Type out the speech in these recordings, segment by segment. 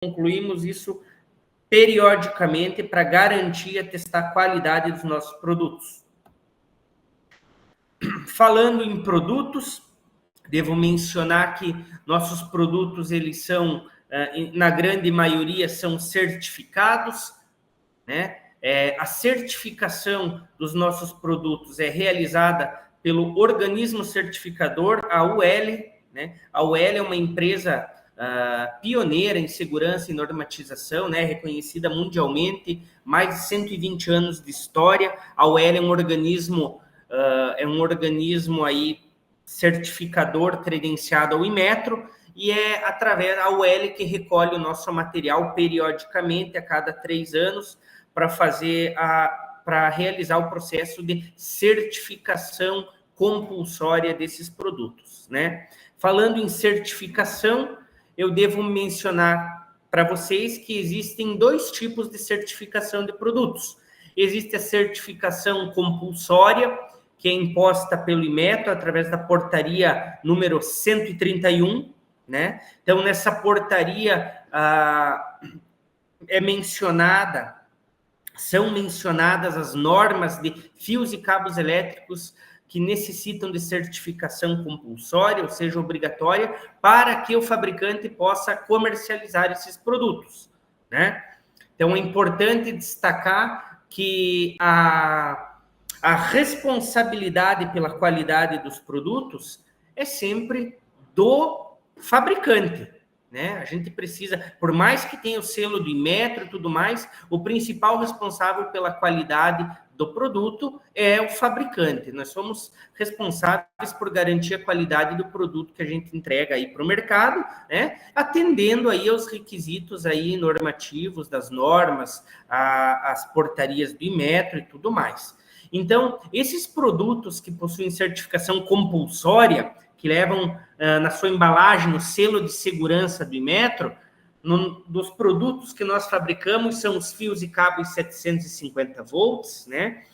concluímos isso periodicamente para garantir e testar a qualidade dos nossos produtos. Falando em produtos, devo mencionar que nossos produtos, eles são, na grande maioria, são certificados, né? A certificação dos nossos produtos é realizada pelo organismo certificador, a UL, né? A UL é uma empresa pioneira em segurança e normatização, né? Reconhecida mundialmente, mais de 120 anos de história. A UL é um organismo aí certificador credenciado ao Inmetro, e é através da UL que recolhe o nosso material periodicamente, a cada 3 anos, para realizar o processo de certificação compulsória desses produtos, né? Falando em certificação, eu devo mencionar para vocês que existem 2 tipos de certificação de produtos. Existe a certificação compulsória, que é imposta pelo Inmetro através da portaria número 131, né? Então, nessa portaria são mencionadas as normas de fios e cabos elétricos que necessitam de certificação compulsória, ou seja, obrigatória, para que o fabricante possa comercializar esses produtos, né? Então, é importante destacar que a responsabilidade pela qualidade dos produtos é sempre do fabricante, né? A gente precisa, por mais que tenha o selo do Inmetro e tudo mais, o principal responsável pela qualidade do produto é o fabricante. Nós somos responsáveis por garantir a qualidade do produto que a gente entrega aí para o mercado, né? Atendendo aí aos requisitos aí normativos das normas, as portarias do Inmetro e tudo mais. Então, esses produtos que possuem certificação compulsória, que levam na sua embalagem o selo de segurança do Inmetro, dos produtos que nós fabricamos são os fios e cabos 750 volts, né?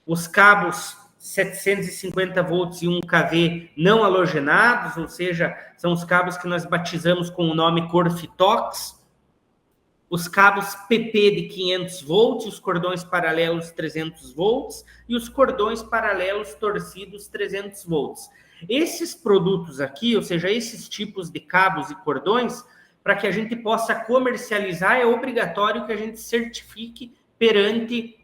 Os cabos 750 volts e 1 kV não halogenados, ou seja, são os cabos que nós batizamos com o nome Corfitox. Os cabos PP de 500 volts, os cordões paralelos 300 volts e os cordões paralelos torcidos 300 volts. Esses produtos aqui, ou seja, esses tipos de cabos e cordões, para que a gente possa comercializar, é obrigatório que a gente certifique perante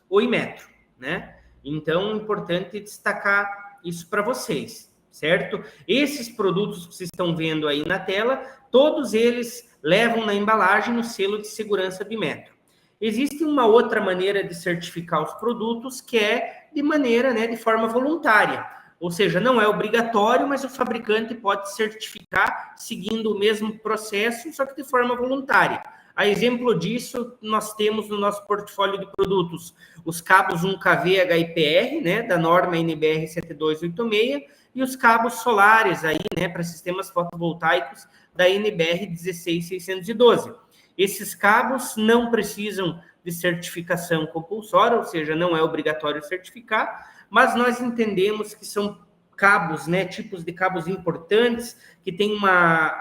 o Inmetro, né? Então, é importante destacar isso para vocês, certo? Esses produtos que vocês estão vendo aí na tela, todos eles levam na embalagem o selo de segurança do Inmetro. Existe uma outra maneira de certificar os produtos, que é de maneira, né, de forma voluntária. Ou seja, não é obrigatório, mas o fabricante pode certificar seguindo o mesmo processo, só que de forma voluntária. A exemplo disso, nós temos no nosso portfólio de produtos os cabos 1kV HIPR, né, da norma NBR 7286, e os cabos solares aí, né, para sistemas fotovoltaicos da NBR 16612. Esses cabos não precisam de certificação compulsória, ou seja, não é obrigatório certificar, mas nós entendemos que são cabos, né, tipos de cabos importantes, que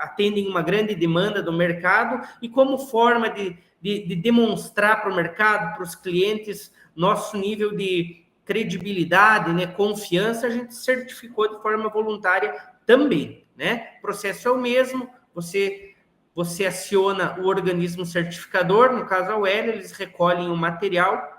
atendem uma grande demanda do mercado, e como forma de demonstrar para o mercado, para os clientes, nosso nível de credibilidade, né, confiança, a gente certificou de forma voluntária também, né? O processo é o mesmo, você aciona o organismo certificador, no caso a UL, eles recolhem o material,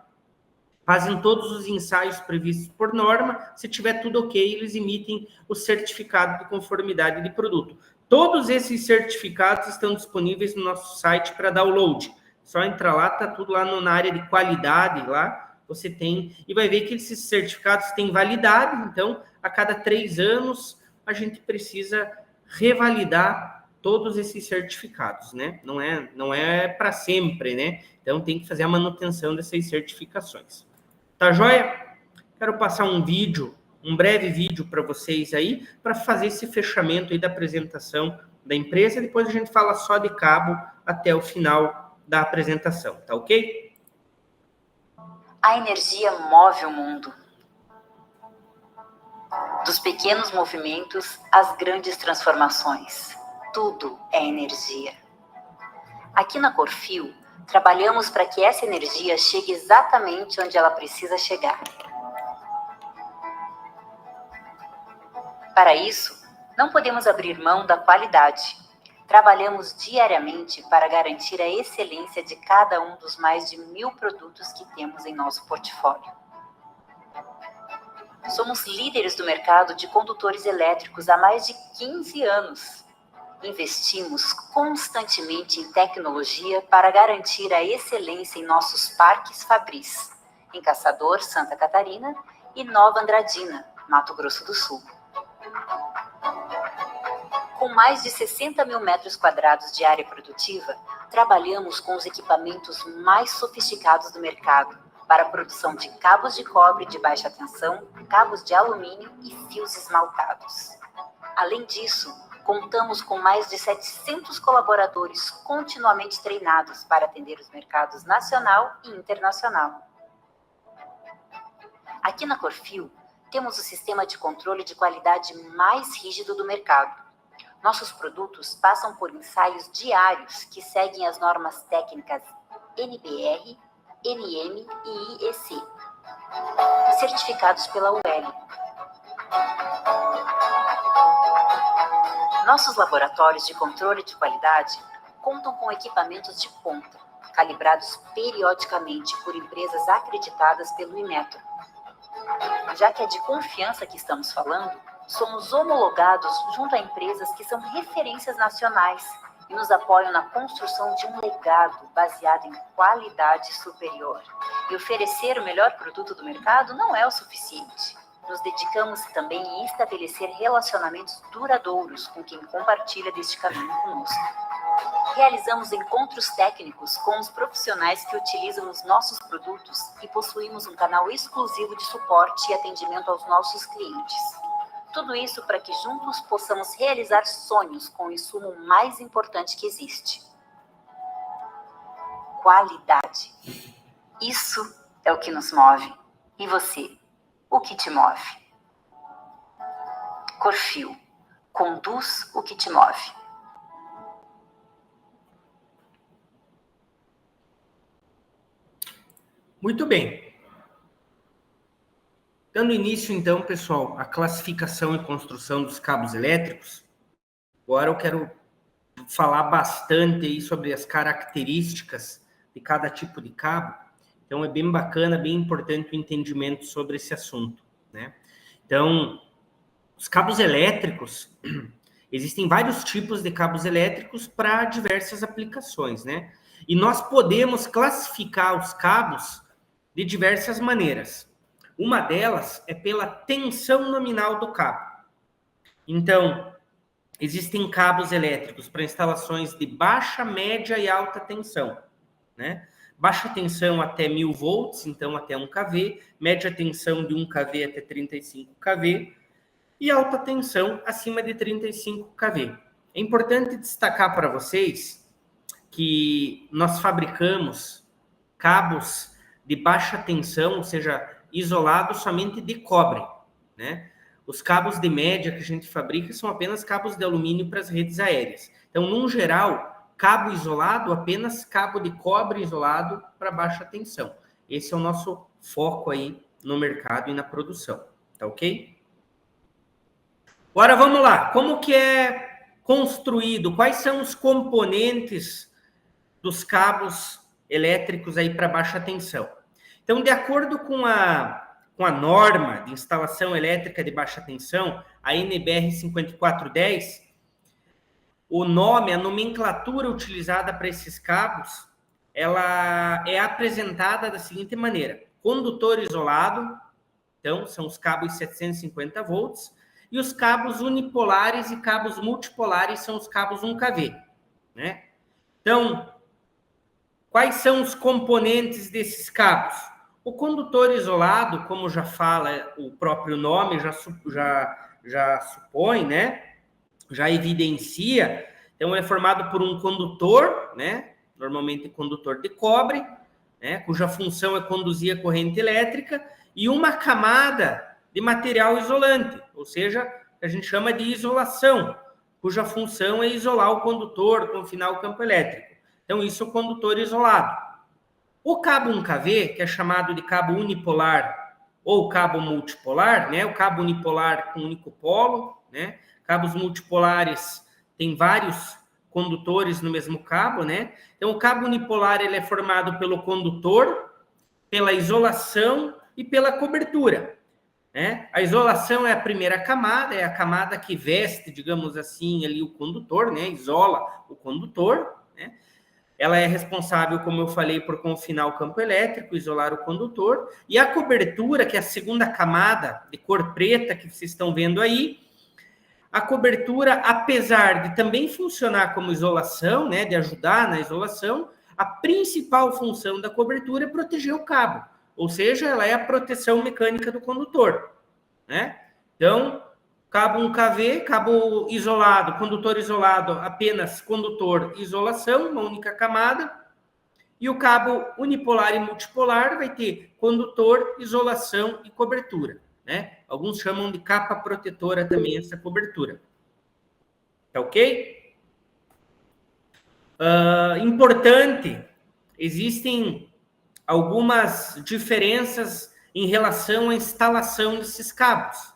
fazem todos os ensaios previstos por norma, se tiver tudo ok, eles emitem o certificado de conformidade de produto. Todos esses certificados estão disponíveis no nosso site para download. Só entrar lá, tá tudo lá na área de qualidade, lá você tem, e vai ver que esses certificados têm validade, então, a cada 3 anos, a gente precisa revalidar todos esses certificados, né? Não é para sempre, né? Então, tem que fazer a manutenção dessas certificações. Tá joia? Quero passar um breve vídeo para vocês aí, para fazer esse fechamento aí da apresentação da empresa. Depois a gente fala só de cabo até o final da apresentação, tá ok? A energia move o mundo. Dos pequenos movimentos às grandes transformações. Tudo é energia. Aqui na Corfil, trabalhamos para que essa energia chegue exatamente onde ela precisa chegar. Para isso, não podemos abrir mão da qualidade. Trabalhamos diariamente para garantir a excelência de cada um dos mais de 1.000 produtos que temos em nosso portfólio. Somos líderes do mercado de condutores elétricos há mais de 15 anos. Investimos constantemente em tecnologia para garantir a excelência em nossos parques Fabris, em Caçador, Santa Catarina, e Nova Andradina, Mato Grosso do Sul. Com mais de 60.000 metros quadrados de área produtiva, trabalhamos com os equipamentos mais sofisticados do mercado para a produção de cabos de cobre de baixa tensão, cabos de alumínio e fios esmaltados. Além disso, contamos com mais de 700 colaboradores continuamente treinados para atender os mercados nacional e internacional. Aqui na Corfil, temos o sistema de controle de qualidade mais rígido do mercado. Nossos produtos passam por ensaios diários que seguem as normas técnicas NBR, NM e IEC, certificados pela UL. Nossos laboratórios de controle de qualidade contam com equipamentos de ponta, calibrados periodicamente por empresas acreditadas pelo Inmetro. Já que é de confiança que estamos falando, somos homologados junto a empresas que são referências nacionais e nos apoiam na construção de um legado baseado em qualidade superior. E oferecer o melhor produto do mercado não é o suficiente. Nos dedicamos também em estabelecer relacionamentos duradouros com quem compartilha deste caminho conosco. Realizamos encontros técnicos com os profissionais que utilizam os nossos produtos e possuímos um canal exclusivo de suporte e atendimento aos nossos clientes. Tudo isso para que juntos possamos realizar sonhos com o insumo mais importante que existe: qualidade. Isso é o que nos move. E você, o que te move? Corfil, conduz o que te move. Muito bem. Dando início, então, pessoal, à classificação e construção dos cabos elétricos, agora eu quero falar bastante aí sobre as características de cada tipo de cabo. Então, é bem bacana, bem importante o entendimento sobre esse assunto, né? Então, os cabos elétricos, existem vários tipos de cabos elétricos para diversas aplicações, né? E nós podemos classificar os cabos de diversas maneiras. Uma delas é pela tensão nominal do cabo. Então, existem cabos elétricos para instalações de baixa, média e alta tensão, né? Baixa tensão até 1.000 volts, então até 1 kV, média tensão de 1 kV até 35 kV e alta tensão acima de 35 kV. É importante destacar para vocês que nós fabricamos cabos de baixa tensão, ou seja, isolados somente de cobre, né? Os cabos de média que a gente fabrica são apenas cabos de alumínio para as redes aéreas. Então, num geral, cabo isolado, apenas cabo de cobre isolado para baixa tensão. Esse é o nosso foco aí no mercado e na produção, tá ok? Agora vamos lá, como que é construído? Quais são os componentes dos cabos elétricos aí para baixa tensão? Então, de acordo com a norma de instalação elétrica de baixa tensão, a NBR 5410, o nome, a nomenclatura utilizada para esses cabos, ela é apresentada da seguinte maneira: condutor isolado, então são os cabos 750 volts, e os cabos unipolares e cabos multipolares são os cabos 1 kV, né? Então, quais são os componentes desses cabos? O condutor isolado, como já fala o próprio nome, já supõe, né? Já evidencia. Então, é formado por um condutor, né? Normalmente condutor de cobre, né? Cuja função é conduzir a corrente elétrica, e uma camada de material isolante, ou seja, que a gente chama de isolação, cuja função é isolar o condutor, confinar o campo elétrico. Então, isso é o condutor isolado. O cabo 1kV, que é chamado de cabo unipolar ou cabo multipolar, né? O cabo unipolar com único polo, né? Cabos multipolares tem vários condutores no mesmo cabo, né? Então, o cabo unipolar ele é formado pelo condutor, pela isolação e pela cobertura, né? A isolação é a primeira camada, é a camada que veste, digamos assim, ali o condutor, né? Isola o condutor, né? Ela é responsável, como eu falei, por confinar o campo elétrico, isolar o condutor. E a cobertura, que é a segunda camada de cor preta que vocês estão vendo aí, a cobertura, apesar de também funcionar como isolação, né, de ajudar na isolação, a principal função da cobertura é proteger o cabo. Ou seja, ela é a proteção mecânica do condutor, né? Então, cabo 1kV, cabo isolado, condutor isolado, apenas condutor, isolação, uma única camada. E o cabo unipolar e multipolar vai ter condutor, isolação e cobertura, né? Alguns chamam de capa protetora também essa cobertura. Tá ok? Importante, existem algumas diferenças em relação à instalação desses cabos.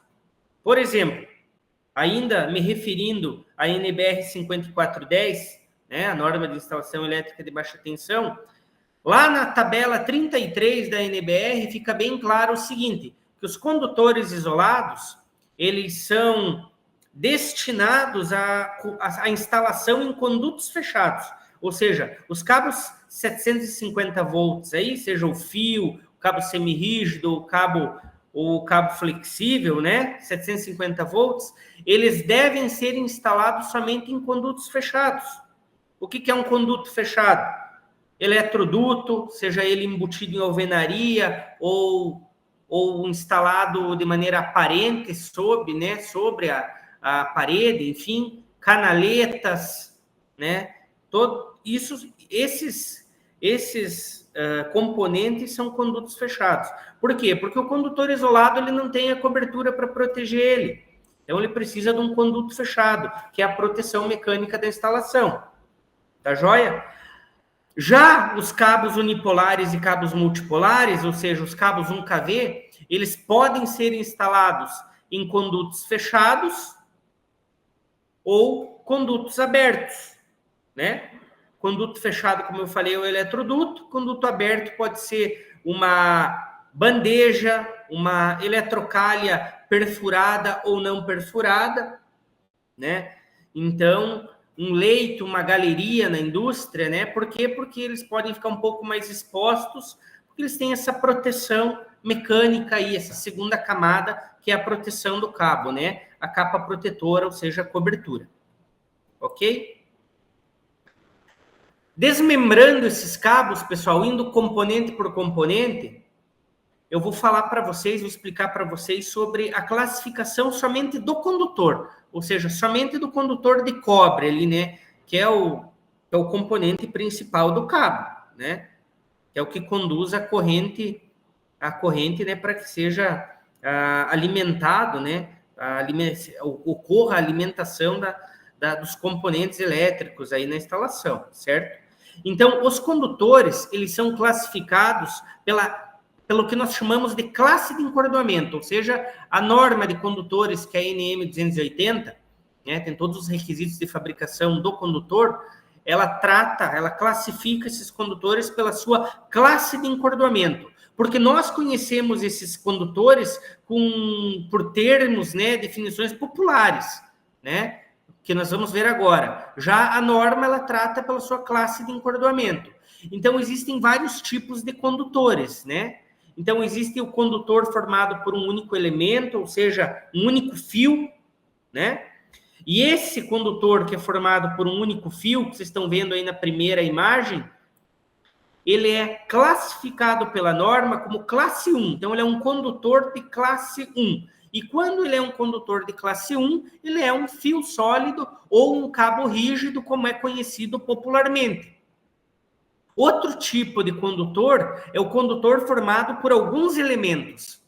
Por exemplo, ainda me referindo à NBR 5410, né, a norma de instalação elétrica de baixa tensão, lá na tabela 33 da NBR fica bem claro o seguinte, que os condutores isolados, eles são destinados à instalação em condutos fechados, ou seja, os cabos 750 volts aí, seja o fio, o cabo semirrígido, o cabo flexível, né, 750 volts, eles devem ser instalados somente em condutos fechados. O que é um conduto fechado? Eletroduto, seja ele embutido em alvenaria ou instalado de maneira aparente sobre a parede, enfim, canaletas, né? Esses componentes são condutos fechados. Por quê? Porque o condutor isolado ele não tem a cobertura para proteger ele. Então, ele precisa de um conduto fechado, que é a proteção mecânica da instalação. Tá joia? Já os cabos unipolares e cabos multipolares, ou seja, os cabos 1kV, eles podem ser instalados em condutos fechados ou condutos abertos, né? Conduto fechado, como eu falei, é o eletroduto. Conduto aberto pode ser uma bandeja, uma eletrocalha perfurada ou não perfurada, né? Então, um leito, uma galeria na indústria, né? Por quê? Porque eles podem ficar um pouco mais expostos, porque eles têm essa proteção mecânica aí, essa segunda camada, que é a proteção do cabo, né? A capa protetora, ou seja, a cobertura. Ok? Desmembrando esses cabos, pessoal, indo componente por componente, eu vou falar para vocês, vou explicar para vocês sobre a classificação somente do condutor, ou seja, somente do condutor de cobre ali, né? Que é o componente principal do cabo, né? Que é o que conduz a corrente, né? Para que seja alimentado, né? Ocorra a alimentação dos componentes elétricos aí na instalação, certo? Então, os condutores, eles são classificados pelo que nós chamamos de classe de encordoamento, ou seja, a norma de condutores, que é a NM 280, né, tem todos os requisitos de fabricação do condutor, ela classifica esses condutores pela sua classe de encordoamento, porque nós conhecemos esses condutores por termos, né, definições populares, né, que nós vamos ver agora. Já a norma, ela trata pela sua classe de encordoamento. Então, existem vários tipos de condutores, né? Então, existe o condutor formado por um único elemento, ou seja, um único fio, né? E esse condutor que é formado por um único fio, que vocês estão vendo aí na primeira imagem, ele é classificado pela norma como classe 1. Então, ele é um condutor de classe 1. E quando ele é um condutor de classe 1, ele é um fio sólido ou um cabo rígido, como é conhecido popularmente. Outro tipo de condutor é o condutor formado por alguns elementos.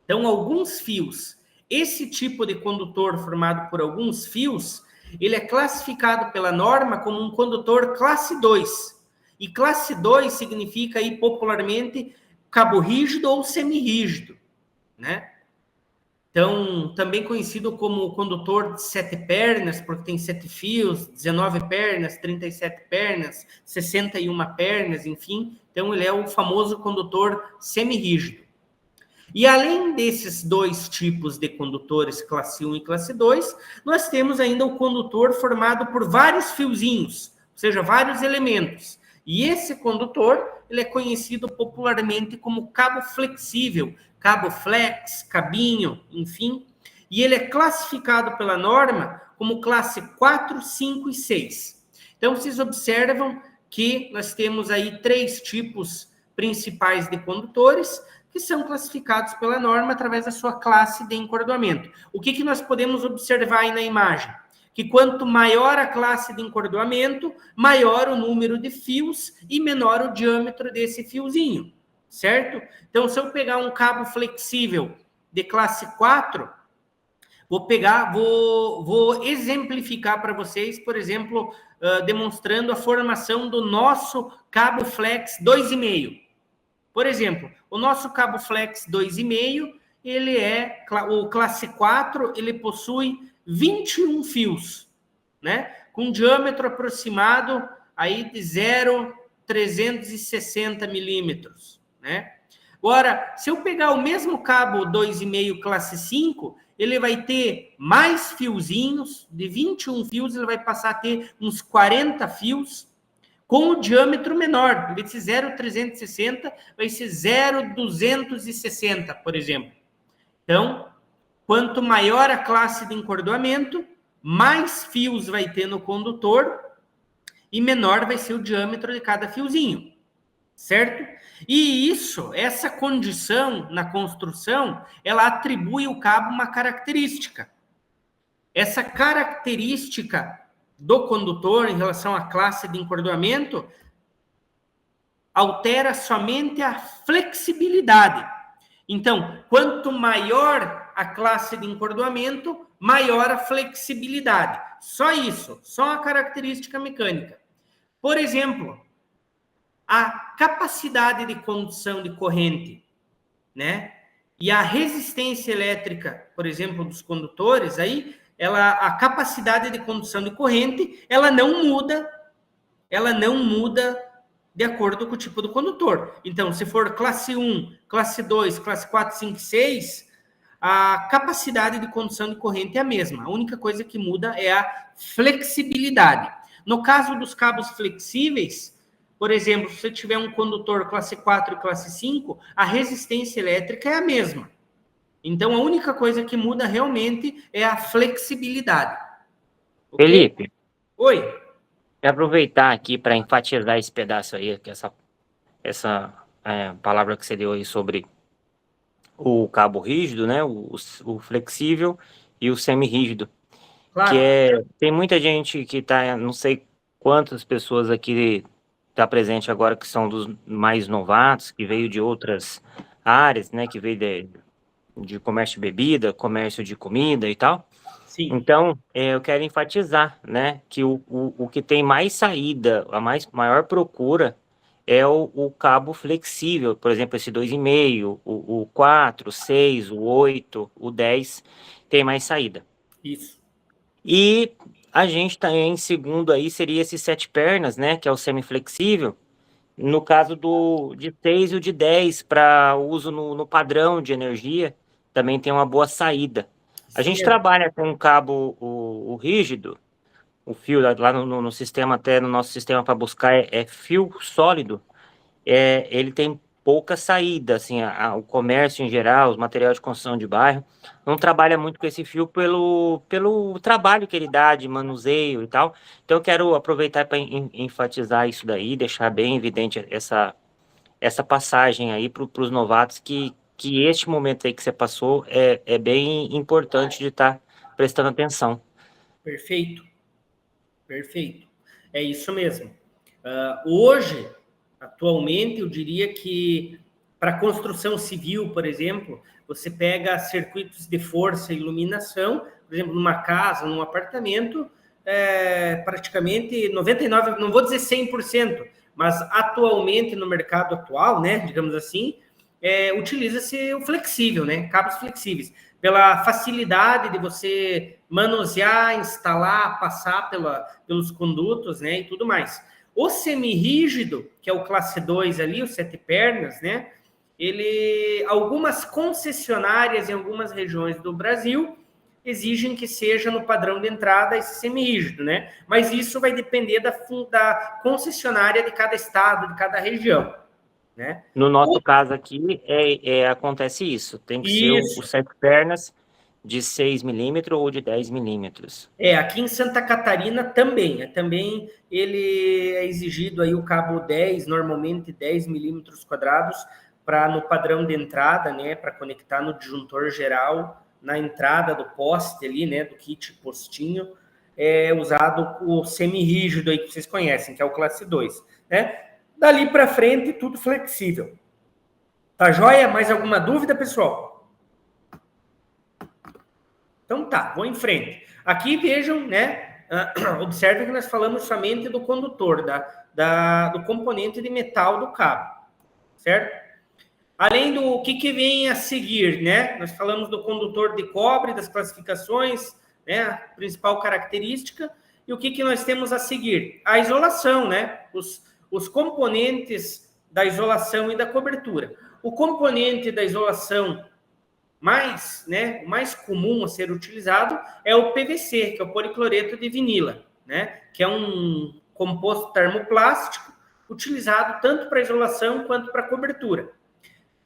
Então, alguns fios. Esse tipo de condutor formado por alguns fios, ele é classificado pela norma como um condutor classe 2. E classe 2 significa aí popularmente cabo rígido ou semirrígido, né? Então, também conhecido como condutor de 7 pernas, porque tem 7 fios, 19 pernas, 37 pernas, 61 pernas, enfim. Então, ele é o famoso condutor semirrígido. E além desses dois tipos de condutores, classe 1 e classe 2, nós temos ainda o condutor formado por vários fiozinhos, ou seja, vários elementos. E esse condutor, ele é conhecido popularmente como cabo flexível, cabo flex, cabinho, enfim. E ele é classificado pela norma como classe 4, 5 e 6. Então, vocês observam que nós temos aí 3 tipos principais de condutores, que são classificados pela norma através da sua classe de encordoamento. O que nós podemos observar aí na imagem? Que quanto maior a classe de encordoamento, maior o número de fios e menor o diâmetro desse fiozinho, certo? Então, se eu pegar um cabo flexível de classe 4, vou exemplificar para vocês, por exemplo, demonstrando a formação do nosso cabo flex 2,5. Por exemplo, o nosso cabo flex 2,5, ele é o classe 4, ele possui 21 fios, né? Com diâmetro aproximado aí de 0,360 milímetros, né? Agora, se eu pegar o mesmo cabo 2,5 classe 5, ele vai ter mais fiozinhos, de 21 fios, ele vai passar a ter uns 40 fios, com o diâmetro menor. Em vez de ser 0,360, vai ser 0,260, por exemplo. Então, quanto maior a classe de encordoamento, mais fios vai ter no condutor e menor vai ser o diâmetro de cada fiozinho, certo? E essa condição na construção, ela atribui ao cabo uma característica. Essa característica do condutor em relação à classe de encordoamento altera somente a flexibilidade. Então, quanto maior a classe de encordoamento, maior a flexibilidade. Só isso, só a característica mecânica. Por exemplo, a capacidade de condução de corrente, né? E a resistência elétrica, por exemplo, dos condutores, aí a capacidade de condução de corrente, ela não muda de acordo com o tipo do condutor. Então, se for classe 1, classe 2, classe 4, 5, 6, a capacidade de condução de corrente é a mesma. A única coisa que muda é a flexibilidade. No caso dos cabos flexíveis, por exemplo, se você tiver um condutor classe 4 e classe 5, a resistência elétrica é a mesma. Então, a única coisa que muda realmente é a flexibilidade. Okay? Felipe. Oi. Vou aproveitar aqui para enfatizar esse pedaço aí, que essa palavra que você deu aí sobre o cabo rígido, né? O flexível e o semi-rígido. Claro. Tem muita gente que tá, não sei quantas pessoas aqui tá presente agora que são dos mais novatos, que veio de outras áreas, né? Que veio de comércio de bebida, comércio de comida e tal. Sim. Então, eu quero enfatizar, né, que o que tem mais saída, maior procura é o cabo flexível, por exemplo, esse 2,5, o 4, o 6, o 8, o 10, tem mais saída. Isso. E a gente tá em segundo aí, seria esse 7 pernas, né, que é o semiflexível, no caso de 6 e o de 10, para uso no padrão de energia, também tem uma boa saída. A gente trabalha com um cabo o rígido, o fio lá no sistema, até no nosso sistema para buscar é fio sólido, ele tem pouca saída, assim, o comércio em geral, os materiais de construção de bairro, não trabalha muito com esse fio pelo trabalho que ele dá de manuseio e tal. Então eu quero aproveitar para enfatizar isso daí, deixar bem evidente essa passagem aí para os novatos que este momento aí que você passou é bem importante de estar prestando atenção. Perfeito. Perfeito. É isso mesmo. Hoje, atualmente, eu diria que para construção civil, por exemplo, você pega circuitos de força e iluminação, por exemplo, numa casa, num apartamento, praticamente 99%, não vou dizer 100%, mas atualmente no mercado atual, né, digamos assim, utiliza-se o flexível, né, cabos flexíveis, pela facilidade de você manusear, instalar, passar pelos condutos, né, e tudo mais. O semirrígido, que é o classe 2 ali, os 7 pernas, né, algumas concessionárias em algumas regiões do Brasil exigem que seja no padrão de entrada esse semirrígido, né? Mas isso vai depender da concessionária de cada estado, de cada região, né? No nosso caso aqui, acontece isso. Tem que ser Isso. os 7 pernas de 6 milímetros ou de 10 milímetros. Aqui em Santa Catarina também. Também ele é exigido aí o cabo 10, normalmente 10 milímetros quadrados, no padrão de entrada, né? Para conectar no disjuntor geral, na entrada do poste ali, né? Do kit postinho, usado o semirrígido aí que vocês conhecem, que é o classe 2, né? Dali para frente, tudo flexível. Tá joia? Mais alguma dúvida, pessoal? Então tá, vou em frente. Aqui vejam, né? Observem que nós falamos somente do condutor, do componente de metal do cabo, certo? Além do que vem a seguir, né? Nós falamos do condutor de cobre, das classificações, né? A principal característica. E o que nós temos a seguir? A isolação, né? Os componentes da isolação e da cobertura. O componente da isolação o mais comum a ser utilizado é o PVC, que é o policloreto de vinila, né? Que é um composto termoplástico utilizado tanto para isolação quanto para cobertura.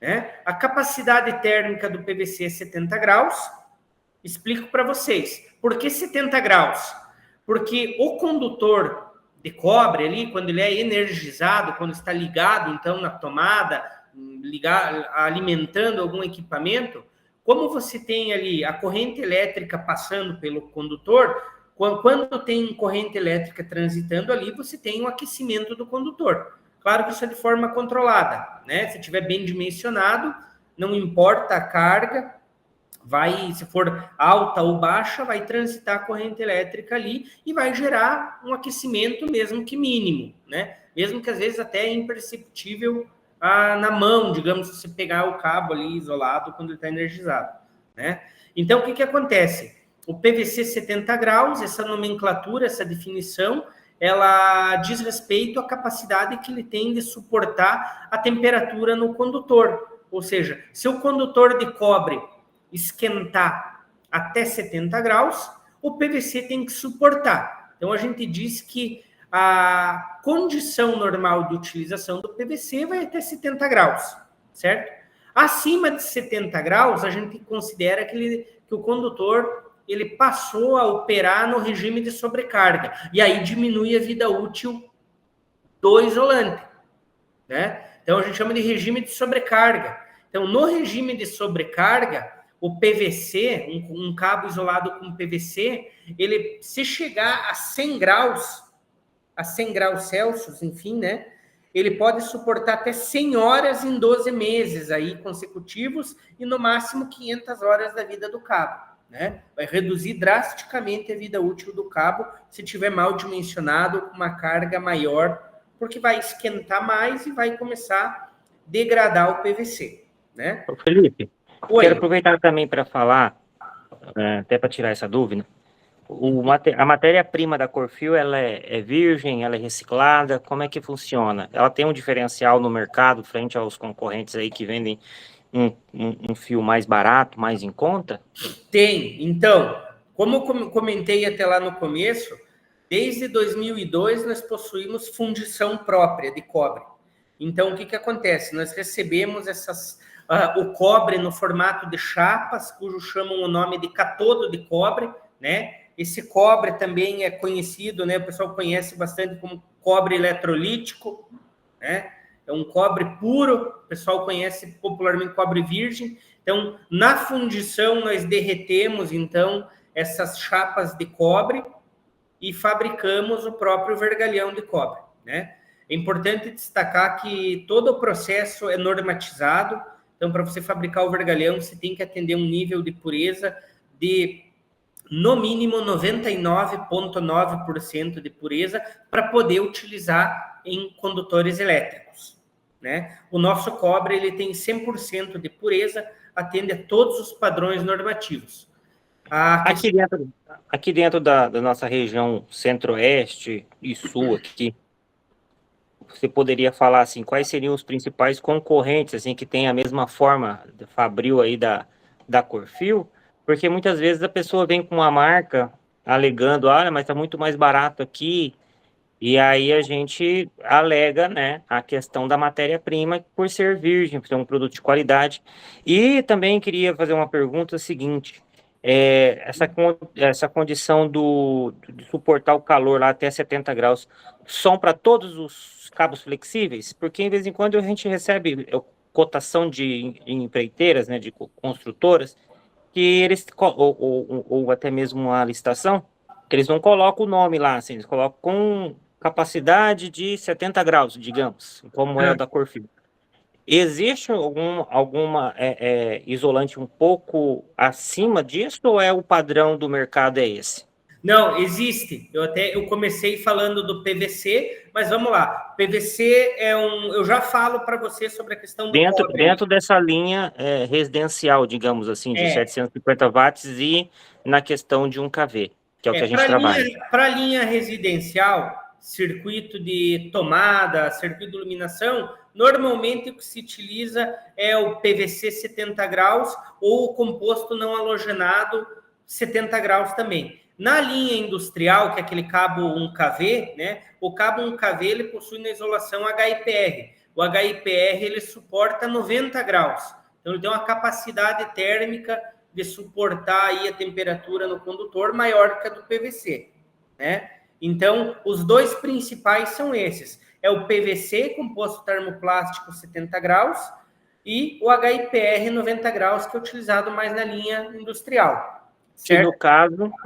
Né? A capacidade térmica do PVC é 70 graus. Explico para vocês. Por que 70 graus? Porque o condutor de cobre ali, quando ele é energizado, quando está ligado, então, na tomada, alimentando algum equipamento, como você tem ali a corrente elétrica passando pelo condutor, quando tem corrente elétrica transitando ali, você tem um aquecimento do condutor. Claro que isso é de forma controlada, né? Se estiver bem dimensionado, não importa a carga, se for alta ou baixa, vai transitar a corrente elétrica ali e vai gerar um aquecimento mesmo que mínimo, né? Mesmo que às vezes até é imperceptível na mão, digamos, se você pegar o cabo ali isolado quando ele está energizado, né? Então, o que acontece? O PVC 70 graus, essa nomenclatura, essa definição, ela diz respeito à capacidade que ele tem de suportar a temperatura no condutor. Ou seja, se o condutor de cobre esquentar até 70 graus, o PVC tem que suportar. Então, a gente diz que a condição normal de utilização do PVC vai até 70 graus, certo? Acima de 70 graus, a gente considera que o condutor ele passou a operar no regime de sobrecarga, e aí diminui a vida útil do isolante, né? Então, a gente chama de regime de sobrecarga. Então, no regime de sobrecarga, o PVC, um cabo isolado com PVC, ele, se chegar a 100 graus Celsius, enfim, né? Ele pode suportar até 100 horas em 12 meses aí consecutivos e no máximo 500 horas da vida do cabo. Né? Vai reduzir drasticamente a vida útil do cabo se tiver mal dimensionado, com uma carga maior, porque vai esquentar mais e vai começar a degradar o PVC. Né? Ô Felipe, Oi. Quero aproveitar também para falar, até para tirar essa dúvida, a matéria-prima da Corfil, ela é virgem, ela é reciclada, como é que funciona? Ela tem um diferencial no mercado frente aos concorrentes aí que vendem um fio mais barato, mais em conta? Tem. Então, como eu comentei até lá no começo, desde 2002 nós possuímos fundição própria de cobre. Então, o que acontece? Nós recebemos o cobre no formato de chapas, cujo chamam o nome de catodo de cobre, né? Esse cobre também é conhecido, né? O pessoal conhece bastante como cobre eletrolítico, né? É um cobre puro, o pessoal conhece popularmente cobre virgem. Então, na fundição, nós derretemos, então, essas chapas de cobre e fabricamos o próprio vergalhão de cobre, né? É importante destacar que todo o processo é normatizado. Então, para você fabricar o vergalhão, você tem que atender um nível de pureza de no mínimo 99,9% de pureza para poder utilizar em condutores elétricos, né? O nosso cobre ele tem 100% de pureza, atende a todos os padrões normativos. Aqui dentro da nossa região centro-oeste e sul aqui, você poderia falar assim, quais seriam os principais concorrentes assim que têm a mesma forma de fabril aí da Corfil? Porque muitas vezes a pessoa vem com uma marca alegando, mas está muito mais barato aqui, e aí a gente alega, né, a questão da matéria-prima por ser virgem, por ser um produto de qualidade. E também queria fazer uma pergunta seguinte, essa condição de suportar o calor lá até 70 graus, são para todos os cabos flexíveis? Porque de vez em quando a gente recebe cotação de empreiteiras, né, de construtoras, que eles, ou até mesmo uma licitação, que eles não colocam o nome lá, assim, eles colocam com capacidade de 70 graus, digamos, como é o da Corfil. Existe alguma isolante um pouco acima disso, ou é o padrão do mercado é esse? Não, existe. Eu comecei falando do PVC, mas vamos lá. PVC eu já falo para você sobre a questão do cobre. Dentro dessa linha residencial, digamos assim, de 750 watts e na questão de 1 kV, que é o que a gente trabalha. Para a linha residencial, circuito de tomada, circuito de iluminação, normalmente o que se utiliza é o PVC 70 graus ou o composto não halogenado 70 graus também. Na linha industrial, que é aquele cabo 1kV, né? O cabo 1kV ele possui na isolação HIPR. O HIPR ele suporta 90 graus. Então ele tem uma capacidade térmica de suportar aí a temperatura no condutor maior que a do PVC, né? Então, os dois principais são esses. É o PVC, composto termoplástico 70 graus, e o HIPR 90 graus, que é utilizado mais na linha industrial. Certo?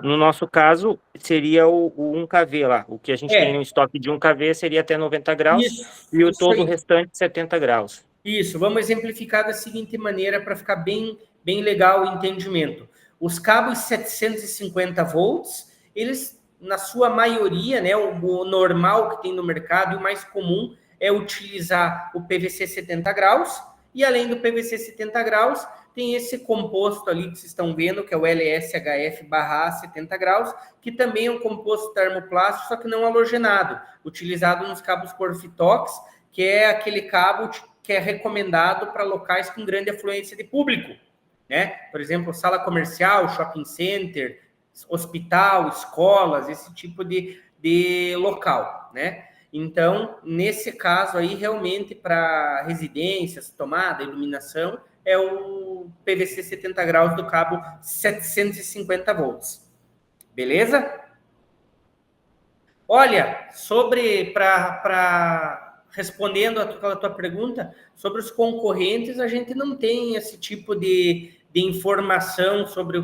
No nosso caso, seria o 1 kV lá. O que a gente tem no estoque de 1 kV seria até 90 graus e todo o restante 70 graus. Isso, vamos exemplificar da seguinte maneira para ficar bem legal o entendimento. Os cabos 750 volts, eles, na sua maioria, né, o normal que tem no mercado e o mais comum é utilizar o PVC 70 graus, e além do PVC 70 graus, tem esse composto ali que vocês estão vendo, que é o LSHF/A 70 graus, que também é um composto termoplástico, só que não halogenado, utilizado nos cabos Corfitox, que é aquele cabo que é recomendado para locais com grande afluência de público, né? Por exemplo, sala comercial, shopping center, hospital, escolas, esse tipo de local, né? Então, nesse caso aí, realmente, para residências, tomada, iluminação, é o PVC 70 graus do cabo 750 volts. Beleza? Olha, respondendo a tua pergunta, sobre os concorrentes, a gente não tem esse tipo de informação sobre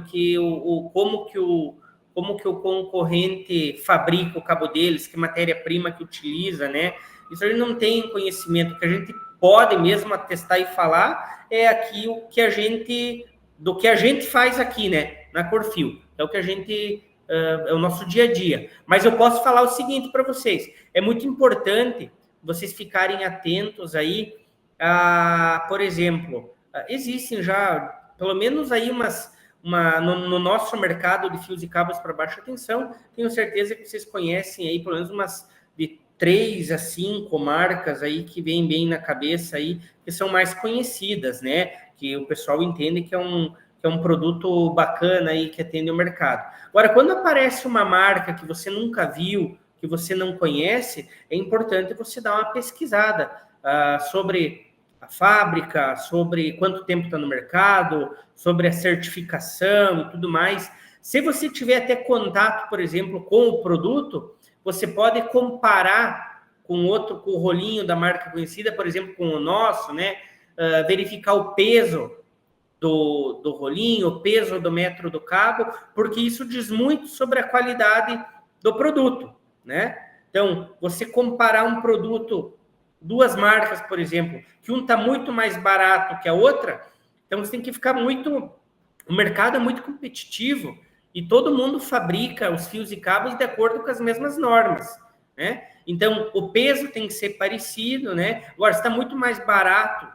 como que o concorrente fabrica o cabo deles, que matéria-prima que utiliza, né? Isso a gente não tem conhecimento. O que a gente pode mesmo atestar e falar é aqui do que a gente faz aqui, né? Na Corfil. É o que a gente... é o nosso dia a dia. Mas eu posso falar o seguinte para vocês. É muito importante vocês ficarem atentos aí por exemplo, existem já, pelo menos aí no nosso mercado de fios e cabos para baixa tensão, tenho certeza que vocês conhecem aí pelo menos umas de 3 a 5 marcas aí que vêm bem na cabeça aí, que são mais conhecidas, né? Que o pessoal entende que é um produto bacana aí que atende o mercado. Agora, quando aparece uma marca que você nunca viu, que você não conhece, é importante você dar uma pesquisada sobre a fábrica, sobre quanto tempo está no mercado, sobre a certificação e tudo mais. Se você tiver até contato, por exemplo, com o produto, você pode comparar com o rolinho da marca conhecida, por exemplo, com o nosso, né? Verificar o peso do rolinho, o peso do metro do cabo, porque isso diz muito sobre a qualidade do produto, né? Então, você comparar um produto, duas marcas, por exemplo, que um está muito mais barato que a outra, então você tem que ficar o mercado é muito competitivo, e todo mundo fabrica os fios e cabos de acordo com as mesmas normas, né? Então, o peso tem que ser parecido, né? Agora, se está muito mais barato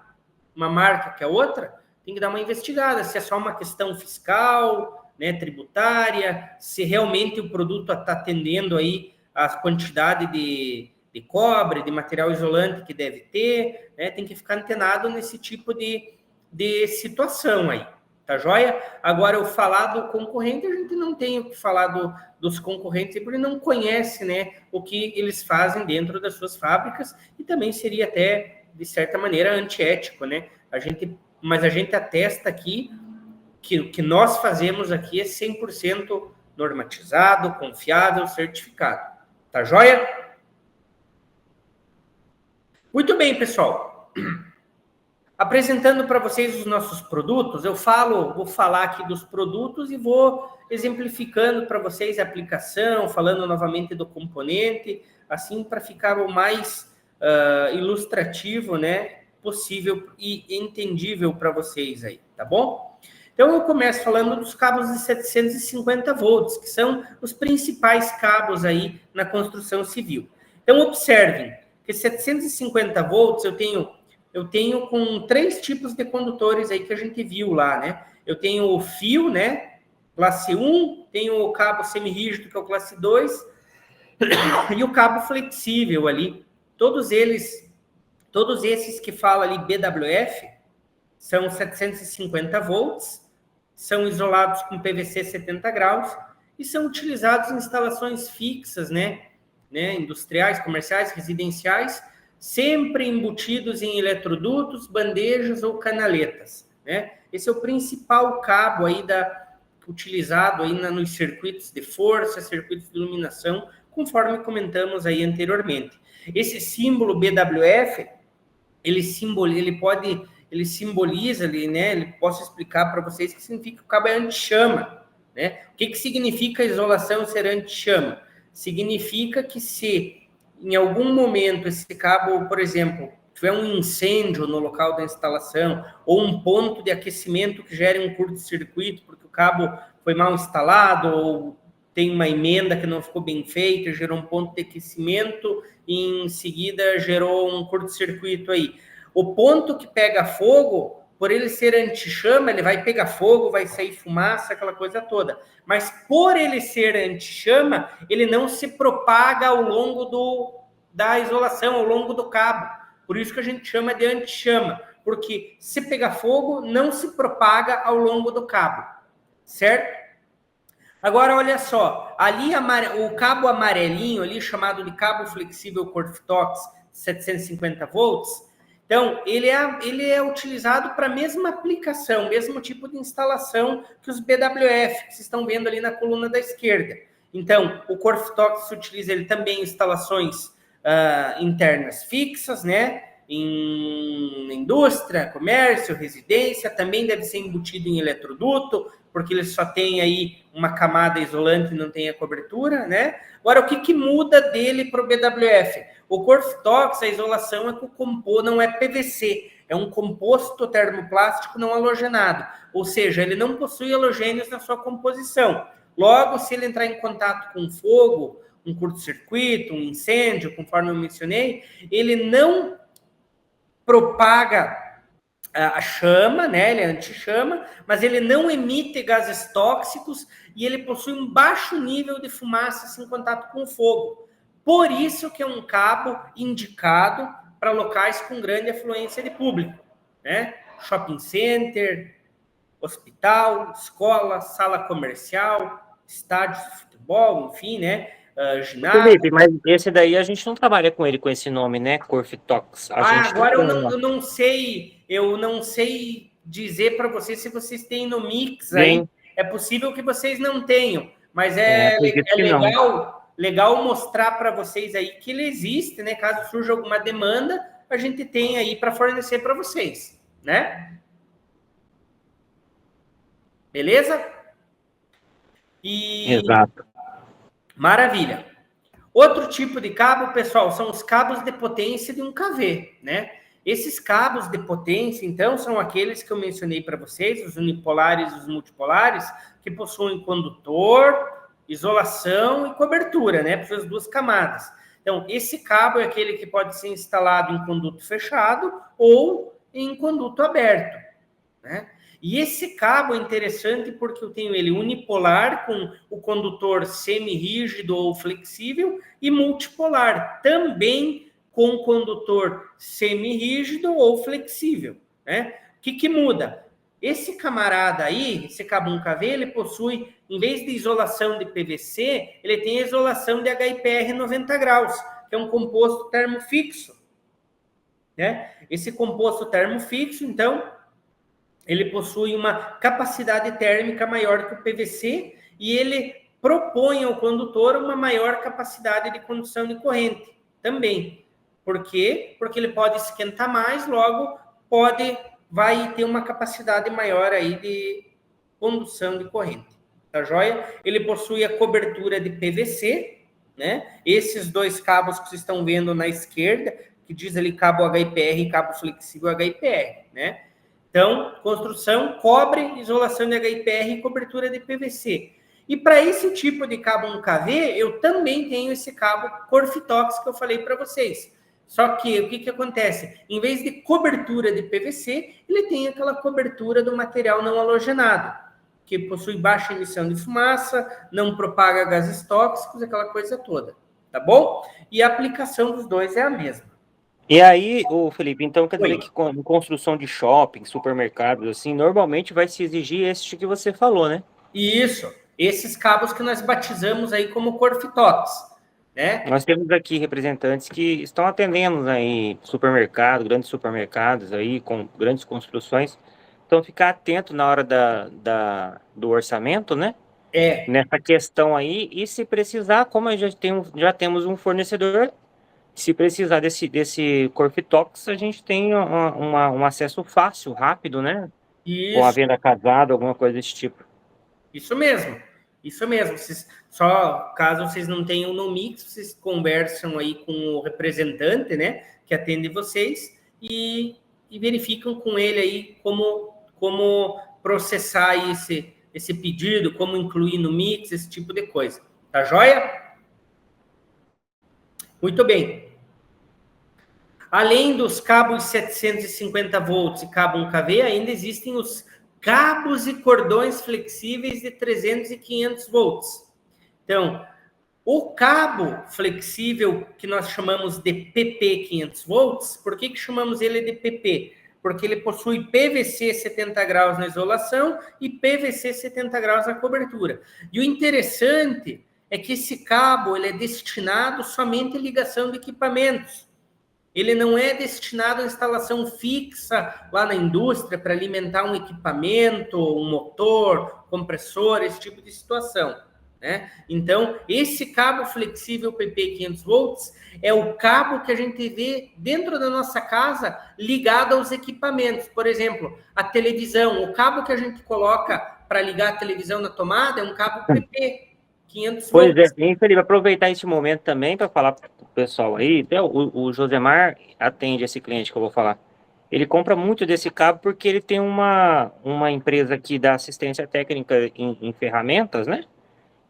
uma marca que a outra, tem que dar uma investigada, se é só uma questão fiscal, né, tributária, se realmente o produto está atendendo aí a quantidade de cobre, de material isolante que deve ter, né? Tem que ficar antenado nesse tipo de situação aí. Tá joia? Agora, eu falar do concorrente, a gente não tem o que falar dos concorrentes, porque não conhece, né, o que eles fazem dentro das suas fábricas, e também seria até, de certa maneira, antiético, né? Mas a gente atesta aqui que o que nós fazemos aqui é 100% normatizado, confiável, certificado. Tá joia? Muito bem, pessoal. Apresentando para vocês os nossos produtos, vou falar aqui dos produtos e vou exemplificando para vocês a aplicação, falando novamente do componente, assim para ficar o mais ilustrativo, né, possível e entendível para vocês aí, tá bom? Então, eu começo falando dos cabos de 750 volts, que são os principais cabos aí na construção civil. Então, observem que 750 volts eu tenho com 3 tipos de condutores aí que a gente viu lá, né? Eu tenho o fio, né? Classe 1, tenho o cabo semirrígido, que é o classe 2, e o cabo flexível ali. Todos esses que fala ali BWF, são 750 volts, são isolados com PVC 70 graus e são utilizados em instalações fixas, né? Industriais, comerciais, residenciais, sempre embutidos em eletrodutos, bandejas ou canaletas, né? Esse é o principal cabo aí utilizado aí nos circuitos de força, circuitos de iluminação, conforme comentamos aí anteriormente. Esse símbolo BWF, ele simboliza ali, né? Posso explicar para vocês que significa que o cabo é anti-chama, né? O que significa a isolação ser anti-chama? Significa que se em algum momento esse cabo, por exemplo, tiver um incêndio no local da instalação ou um ponto de aquecimento que gere um curto-circuito porque o cabo foi mal instalado ou tem uma emenda que não ficou bem feita, gerou um ponto de aquecimento e em seguida gerou um curto-circuito aí. O ponto que pega fogo, por ele ser anti-chama, ele vai pegar fogo, vai sair fumaça, aquela coisa toda. Mas por ele ser anti-chama, ele não se propaga ao longo da isolação, ao longo do cabo. Por isso que a gente chama de anti-chama, porque se pegar fogo, não se propaga ao longo do cabo, certo? Agora, olha só, ali o cabo amarelinho, ali chamado de cabo flexível Corftox 750 volts, então, ele é utilizado para a mesma aplicação, mesmo tipo de instalação que os BWF, que vocês estão vendo ali na coluna da esquerda. Então, o Corftox se utiliza ele também em instalações internas fixas, né? Em indústria, comércio, residência, também deve ser embutido em eletroduto, porque ele só tem aí uma camada isolante e não tem a cobertura, né? Agora, o que muda dele para o BWF? O Corftox, a isolação é que o composto não é PVC, é um composto termoplástico não halogenado, ou seja, ele não possui halogênios na sua composição. Logo, se ele entrar em contato com fogo, um curto-circuito, um incêndio, conforme eu mencionei, ele não propaga a chama, né? Ele é anti-chama, mas ele não emite gases tóxicos e ele possui um baixo nível de fumaça em contato com o fogo. Por isso que é um cabo indicado para locais com grande afluência de público, né? Shopping center, hospital, escola, sala comercial, estádios de futebol, enfim, né? Ginásio. Felipe, mas esse daí a gente não trabalha com ele com esse nome, né? Corftox. Agora eu não sei dizer para vocês se vocês têm no Mix aí. É possível que vocês não tenham, mas é legal mostrar para vocês aí que ele existe, né? Caso surja alguma demanda, a gente tem aí para fornecer para vocês, né? Beleza? Exato. Maravilha. Outro tipo de cabo, pessoal, são os cabos de potência de um kV, né? Esses cabos de potência, então, são aqueles que eu mencionei para vocês, os unipolares e os multipolares, que possuem condutor, isolação e cobertura, né? Por suas duas camadas. Então, esse cabo é aquele que pode ser instalado em conduto fechado ou em conduto aberto, né? E esse cabo é interessante porque eu tenho ele unipolar, com o condutor semi-rígido ou flexível, e multipolar, também com condutor semi-rígido ou flexível, né? O que muda? Esse camarada aí, esse cabo 1KV, ele possui, em vez de isolação de PVC, ele tem a isolação de HIPR 90 graus, que é um composto termofixo, né? Esse composto termofixo, então, ele possui uma capacidade térmica maior que o PVC e ele propõe ao condutor uma maior capacidade de condução de corrente também. Por quê? Porque ele pode esquentar mais, logo vai ter uma capacidade maior aí de condução de corrente. Tá joia? Ele possui a cobertura de PVC, né? Esses dois cabos que vocês estão vendo na esquerda, que diz ali cabo HIPR e cabo flexível HIPR, né? Então, construção, cobre, isolação de HIPR e cobertura de PVC. E para esse tipo de cabo 1KV, eu também tenho esse cabo Corfitox que eu falei para vocês. Só que o que acontece? Em vez de cobertura de PVC, ele tem aquela cobertura do material não halogenado, que possui baixa emissão de fumaça, não propaga gases tóxicos, aquela coisa toda. Tá bom? E a aplicação dos dois é a mesma. E aí, Felipe, então quer dizer que em construção de shopping, supermercados, assim, normalmente vai se exigir esse que você falou, né? Isso, esses cabos que nós batizamos aí como Corfitox, né? Nós temos aqui representantes que estão atendendo aí grandes supermercados aí, com grandes construções. Então, ficar atento na hora do orçamento, né? Nessa questão aí, e se precisar, como já temos um fornecedor, se precisar desse Corfitox, a gente tem um acesso fácil, rápido, né? Isso. Com a venda casada, alguma coisa desse tipo. Isso mesmo. Só caso vocês não tenham no Mix, vocês conversam aí com o representante, né? Que atende vocês e verificam com ele aí como processar esse pedido, como incluir no Mix, esse tipo de coisa. Tá joia? Muito bem. Além dos cabos 750 volts e cabo 1KV, ainda existem os cabos e cordões flexíveis de 300 e 500 volts. Então, o cabo flexível, que nós chamamos de PP 500 volts, por que chamamos ele de PP? Porque ele possui PVC 70 graus na isolação e PVC 70 graus na cobertura. E o interessante é que esse cabo ele é destinado somente à ligação de equipamentos. Ele não é destinado à instalação fixa lá na indústria para alimentar um equipamento, um motor, compressor, esse tipo de situação, né? Então, esse cabo flexível PP 500 volts é o cabo que a gente vê dentro da nossa casa ligado aos equipamentos. Por exemplo, a televisão, o cabo que a gente coloca para ligar a televisão na tomada é um cabo PP 500 volts. Pois é, Felipe, aproveitar esse momento também para falar para o pessoal aí, até o Josemar atende esse cliente que eu vou falar. Ele compra muito desse cabo porque ele tem uma empresa que dá assistência técnica em ferramentas, né?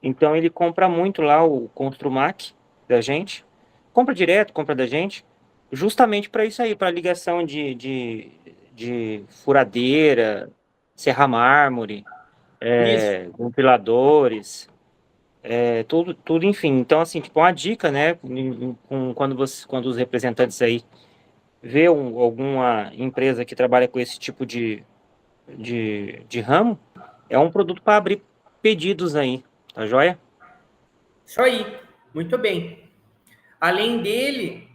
Então ele compra muito lá o Construmac da gente, compra direto, compra da gente, justamente para isso aí, para ligação de furadeira, serra mármore, ventiladores... tudo, enfim. Então, assim, tipo, uma dica, né? Quando os representantes aí vê alguma empresa que trabalha com esse tipo de ramo, é um produto para abrir pedidos aí, tá joia? Isso aí, muito bem. Além dele,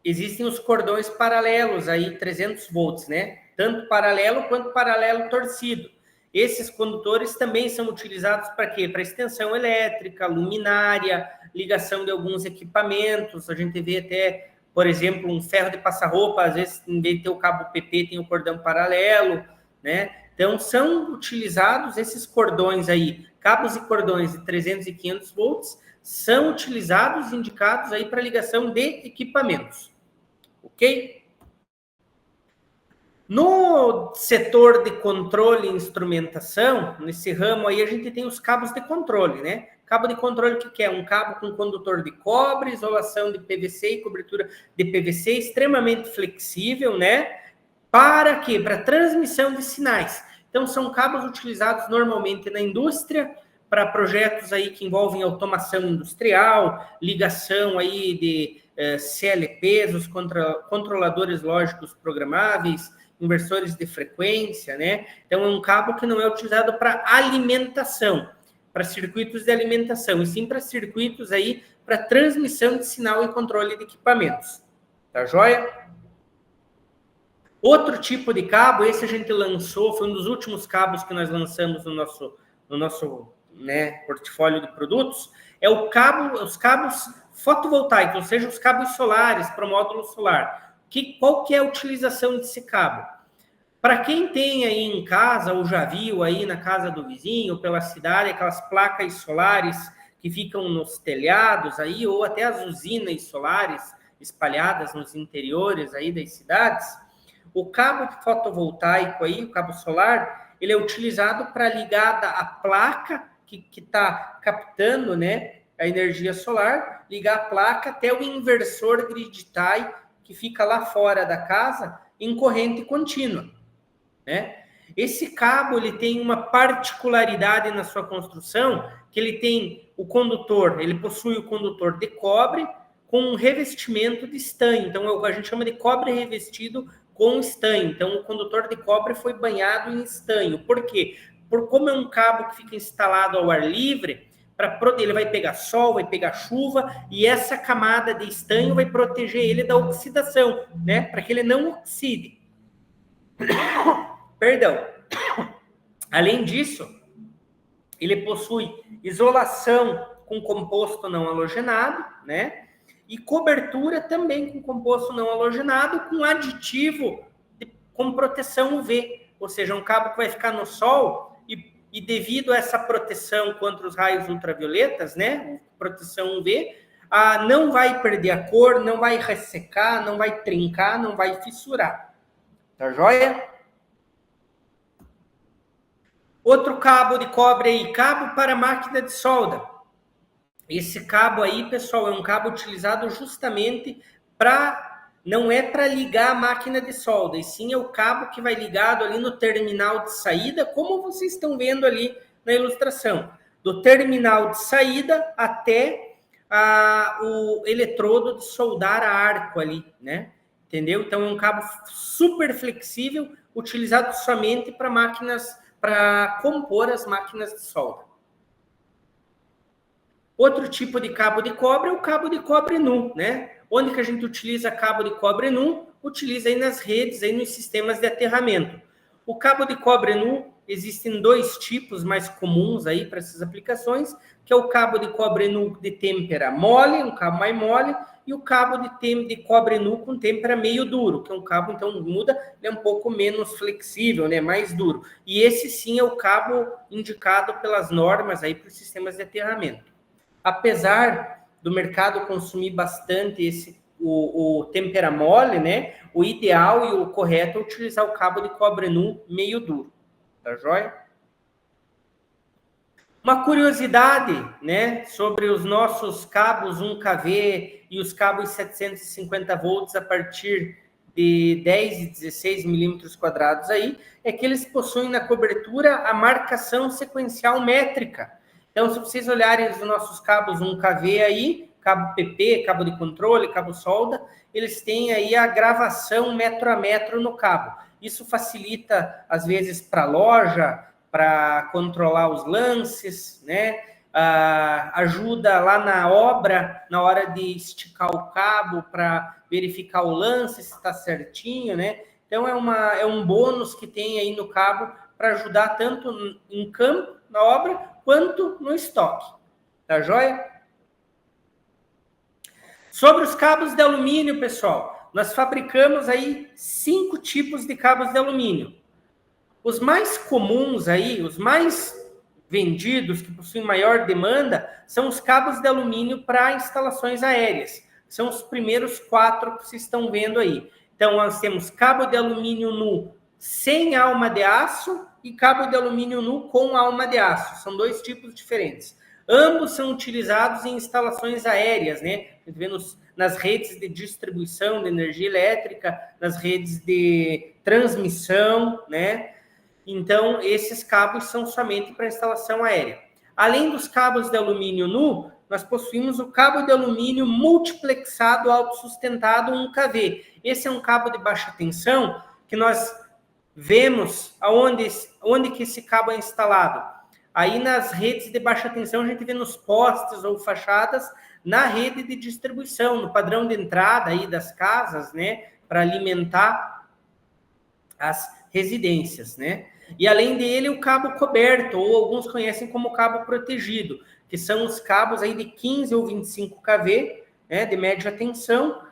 existem os cordões paralelos aí, 300 volts, né? Tanto paralelo quanto paralelo torcido. Esses condutores também são utilizados para quê? Para extensão elétrica, luminária, ligação de alguns equipamentos. A gente vê até, por exemplo, um ferro de passar roupa, às vezes, em vez de ter o cabo PP, tem o cordão paralelo, né? Então, são utilizados esses cordões aí, cabos e cordões de 300 e 500 volts, são utilizados, indicados aí para ligação de equipamentos. Ok? No setor de controle e instrumentação, nesse ramo aí, a gente tem os cabos de controle, né? Cabo de controle, o que é? Um cabo com condutor de cobre, isolação de PVC e cobertura de PVC, extremamente flexível, né? Para quê? Para transmissão de sinais. Então, são cabos utilizados normalmente na indústria, para projetos aí que envolvem automação industrial, ligação aí de CLPs, os controladores lógicos programáveis, inversores de frequência, né? Então, é um cabo que não é utilizado para alimentação, para circuitos de alimentação, e sim para circuitos aí para transmissão de sinal e controle de equipamentos. Tá joia? Outro tipo de cabo, esse a gente lançou, foi um dos últimos cabos que nós lançamos no nosso portfólio de produtos, é os cabos fotovoltaicos, ou seja, os cabos solares para o módulo solar. Qual que é a utilização desse cabo? Para quem tem aí em casa, ou já viu aí na casa do vizinho, pela cidade, aquelas placas solares que ficam nos telhados aí, ou até as usinas solares espalhadas nos interiores aí das cidades, o cabo fotovoltaico aí, o cabo solar, ele é utilizado para ligar a placa que está captando, né, a energia solar, ligar a placa até o inversor grid tie que fica lá fora da casa em corrente contínua, né? Esse cabo ele tem uma particularidade na sua construção, que ele tem o condutor, ele possui o condutor de cobre com um revestimento de estanho. Então a gente chama de cobre revestido com estanho. Então o condutor de cobre foi banhado em estanho. Por quê? Como é um cabo que fica instalado ao ar livre, ele vai pegar sol, vai pegar chuva, e essa camada de estanho vai proteger ele da oxidação, né? Para que ele não oxide. Perdão. Além disso, ele possui isolação com composto não halogenado, né? E cobertura também com composto não halogenado, com aditivo com proteção UV. Ou seja, um cabo que vai ficar no sol e devido a essa proteção contra os raios ultravioletas, né? Proteção UV, não vai perder a cor, não vai ressecar, não vai trincar, não vai fissurar. Tá joia? Outro cabo de cobre aí, cabo para máquina de solda. Esse cabo aí, pessoal, é um cabo utilizado justamente não é para ligar a máquina de solda, e sim é o cabo que vai ligado ali no terminal de saída, como vocês estão vendo ali na ilustração. Do terminal de saída até o eletrodo de soldar a arco ali, né? Entendeu? Então é um cabo super flexível, utilizado somente para máquinas, para compor as máquinas de solda. Outro tipo de cabo de cobre é o cabo de cobre nu, né? Onde que a gente utiliza cabo de cobre nu? Utiliza aí nas redes, aí nos sistemas de aterramento. O cabo de cobre nu, existem dois tipos mais comuns aí para essas aplicações, que é o cabo de cobre nu de têmpera mole, um cabo mais mole, e o cabo de cobre nu com têmpera meio duro, que é um cabo, então, muda, ele é um pouco menos flexível, né? Mais duro. E esse sim é o cabo indicado pelas normas aí para os sistemas de aterramento. Apesar do mercado consumir bastante o têmpera mole, né? O ideal e o correto é utilizar o cabo de cobre nu meio duro. Tá joia? Uma curiosidade, né, sobre os nossos cabos 1kV e os cabos 750 volts a partir de 10 e 16 milímetros quadrados aí, é que eles possuem na cobertura a marcação sequencial métrica. Então, se vocês olharem os nossos cabos 1kV aí, cabo PP, cabo de controle, cabo solda, eles têm aí a gravação metro a metro no cabo. Isso facilita, às vezes, para a loja, para controlar os lances, né? Ajuda lá na obra, na hora de esticar o cabo, para verificar o lance, se está certinho, né? Então, é um bônus que tem aí no cabo para ajudar tanto em campo, na obra, quanto no estoque. Tá joia? Sobre os cabos de alumínio, pessoal, nós fabricamos aí 5 tipos de cabos de alumínio. Os mais comuns aí, os mais vendidos, que possuem maior demanda, são os cabos de alumínio para instalações aéreas. São os primeiros 4 que vocês estão vendo aí. Então, nós temos cabo de alumínio nu sem alma de aço e cabo de alumínio nu com alma de aço. São dois tipos diferentes. Ambos são utilizados em instalações aéreas, né? A gente vê nas redes de distribuição de energia elétrica, nas redes de transmissão, né? Então, esses cabos são somente para instalação aérea. Além dos cabos de alumínio nu, nós possuímos o cabo de alumínio multiplexado autossustentado 1 kV. Esse é um cabo de baixa tensão que nós vemos onde que esse cabo é instalado. Aí nas redes de baixa tensão, a gente vê nos postes ou fachadas, na rede de distribuição, no padrão de entrada aí das casas, né, para alimentar as residências, né? E além dele, o cabo coberto, ou alguns conhecem como cabo protegido, que são os cabos aí de 15 ou 25 kV, né, de média tensão,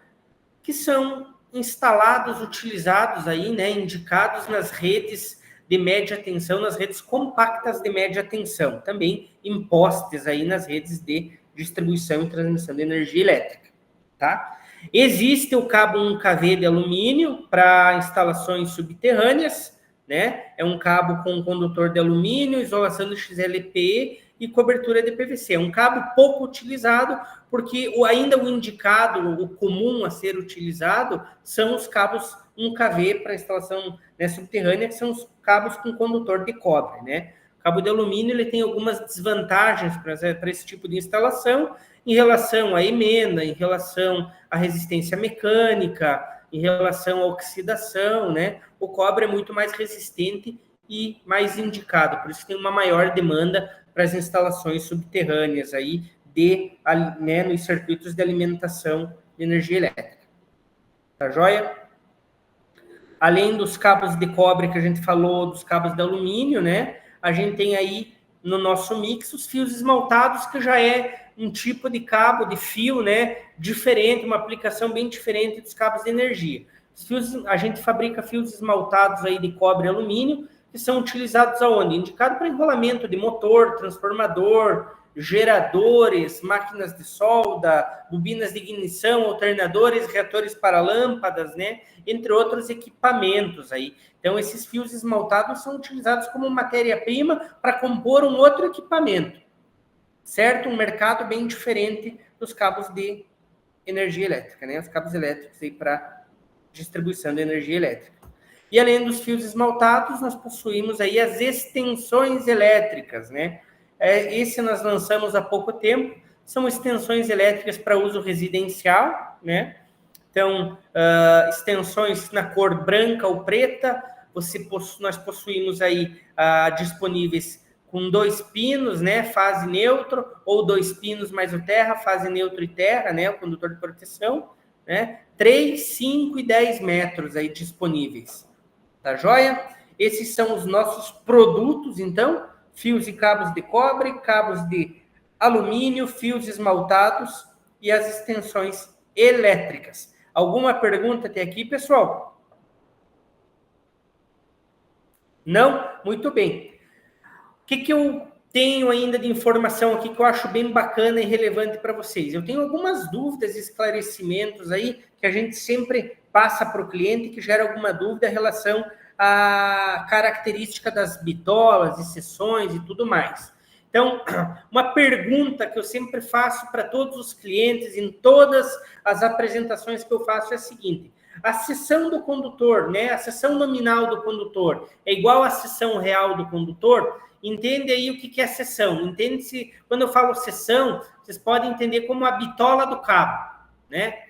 que são instalados, utilizados aí, né, indicados nas redes de média tensão, nas redes compactas de média tensão, também em postes aí nas redes de distribuição e transmissão de energia elétrica, tá? Existe o cabo 1 kV de alumínio para instalações subterrâneas, né? É um cabo com condutor de alumínio, isolação de XLPE e cobertura de PVC. É um cabo pouco utilizado, porque ainda o indicado, o comum a ser utilizado, são os cabos 1 kV para instalação, né, subterrânea, que são os cabos com condutor de cobre, né? O cabo de alumínio ele tem algumas desvantagens para esse tipo de instalação, em relação à emenda, em relação à resistência mecânica, em relação à oxidação, né? O cobre é muito mais resistente e mais indicado, por isso tem uma maior demanda para as instalações subterrâneas aí né, nos circuitos de alimentação de energia elétrica. Tá joia? Além dos cabos de cobre que a gente falou, dos cabos de alumínio, né? A gente tem aí no nosso mix os fios esmaltados, que já é um tipo de cabo, de fio, né? Diferente, uma aplicação bem diferente dos cabos de energia. A gente fabrica fios esmaltados aí de cobre e alumínio, que são utilizados aonde? Indicado para enrolamento de motor, transformador, geradores, máquinas de solda, bobinas de ignição, alternadores, reatores para lâmpadas, né? Entre outros equipamentos aí. Então, esses fios esmaltados são utilizados como matéria-prima para compor um outro equipamento, certo? Um mercado bem diferente dos cabos de energia elétrica, né? Os cabos elétricos aí para distribuição de energia elétrica. E além dos fios esmaltados, nós possuímos aí as extensões elétricas, né? Esse nós lançamos há pouco tempo, são extensões elétricas para uso residencial, né? Então, extensões na cor branca ou preta, nós possuímos aí disponíveis com 2 pinos, né? Fase neutro, ou 2 pinos mais o terra, fase neutro e terra, né? O condutor de proteção, né? 3, 5 e 10 metros aí disponíveis. Tá joia? Esses são os nossos produtos, então, fios e cabos de cobre, cabos de alumínio, fios esmaltados e as extensões elétricas. Alguma pergunta até aqui, pessoal? Não? Muito bem. O que eu tenho ainda de informação aqui que eu acho bem bacana e relevante para vocês? Eu tenho algumas dúvidas e esclarecimentos aí que a gente sempre passa para o cliente que gera alguma dúvida em relação à característica das bitolas e seções e tudo mais. Então, uma pergunta que eu sempre faço para todos os clientes, em todas as apresentações que eu faço, é a seguinte: a seção do condutor, né, a seção nominal do condutor é igual à seção real do condutor? Entende aí o que é seção? Entende-se, quando eu falo seção, vocês podem entender como a bitola do cabo, né?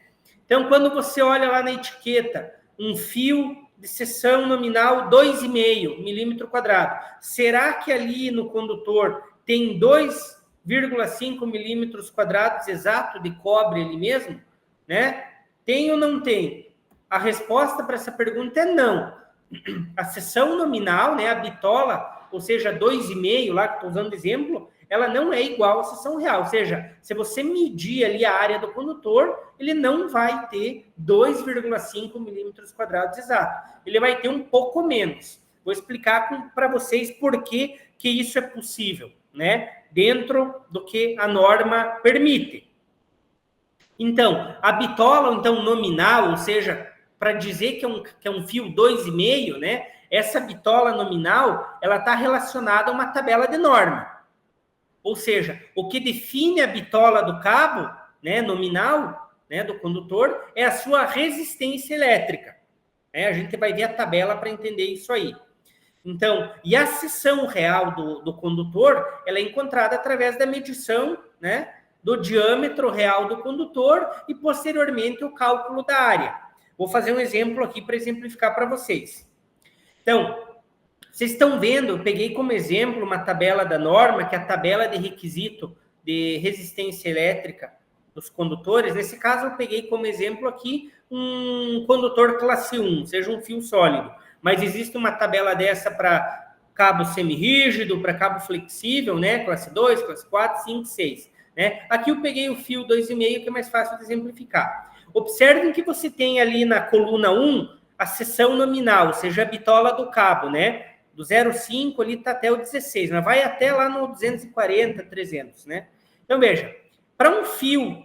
Então, quando você olha lá na etiqueta, um fio de seção nominal 2,5 milímetro quadrado, será que ali no condutor tem 2,5 milímetros quadrados exato de cobre ali mesmo, né? Tem ou não tem? A resposta para essa pergunta é não. A seção nominal, né, a bitola, ou seja, 2,5 lá, que estou usando de exemplo, ela não é igual à seção real. Ou seja, se você medir ali a área do condutor, ele não vai ter 2,5 milímetros quadrados exato. Ele vai ter um pouco menos. Vou explicar para vocês por que isso é possível, né? Dentro do que a norma permite. Então, a bitola, então, nominal, ou seja, para dizer que é um fio 2,5, né? Essa bitola nominal, ela está relacionada a uma tabela de norma. Ou seja, o que define a bitola do cabo, né, nominal, né, do condutor, é a sua resistência elétrica. A gente vai ver a tabela para entender isso aí. Então, e a seção real do condutor, ela é encontrada através da medição, né, do diâmetro real do condutor e, posteriormente, o cálculo da área. Vou fazer um exemplo aqui para exemplificar para vocês. Então, vocês estão vendo, eu peguei como exemplo uma tabela da norma, que é a tabela de requisito de resistência elétrica dos condutores. Nesse caso, eu peguei como exemplo aqui um condutor classe 1, seja um fio sólido. Mas existe uma tabela dessa para cabo semirrígido, para cabo flexível, né? Classe 2, classe 4, 5, 6. Né? Aqui eu peguei o fio 2,5, que é mais fácil de exemplificar. Observem que você tem ali na coluna 1 a seção nominal, ou seja, a bitola do cabo, né? Do 0,5 ali está até o 16, mas vai até lá no 240, 300, né? Então, veja, para um fio